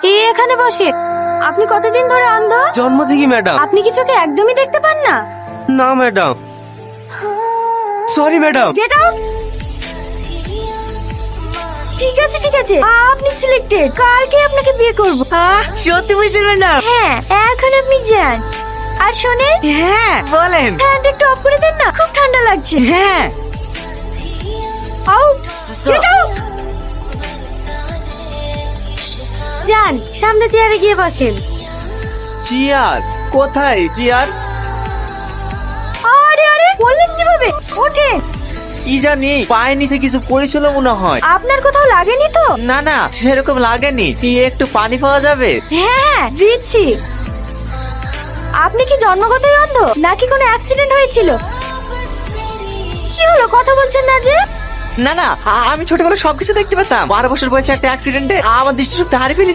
এখানে বসে। আপনি কতদিন ধরে অন্ধ? জন্ম থেকে ম্যাডাম। আপনি কি চোখে একদমই দেখতে পান না? না madam, sorry madam. Get out. ঠিক আছে ঠিক আছে, আপনি সিলেক্টেড। কালকে আপনাকে বিয়ে করব। সত্যি বুঝতে ম্যাডাম? হ্যাঁ, এখন আপনি যান। আর শোনেন, হ্যাঁ বলেন। ফ্যানটা একটু অফ করে দেন না, খুব ঠান্ডা লাগছে। হ্যাঁ আউট, গেট আউট। যান, সামনে চেয়ারে গিয়ে বসেন। চেয়ার কোথায়? চেয়ার আরে আরে, বললেন কিভাবে? ওঠেন। কি জানি পায়ের নিচে কিছু পড়েছিল মনে হয়। আপনার কোথাও লাগেনি তো? না না, সেরকম লাগেনি। কি একটু পানি পাওয়া যাবে? হ্যাঁ, দিচ্ছি। আপনি কি জন্মগতই অন্ধ নাকি কোনো অ্যাক্সিডেন্ট হয়েছিল? কি হলো, কথা বলছেন না যে? না না, আমি ছোটবেলায় সবকিছু দেখতে পেতাম। 12 বছর বয়সে একটা অ্যাক্সিডেন্টে আমার দৃষ্টিশক্তি হারিয়ে ফেলেছি।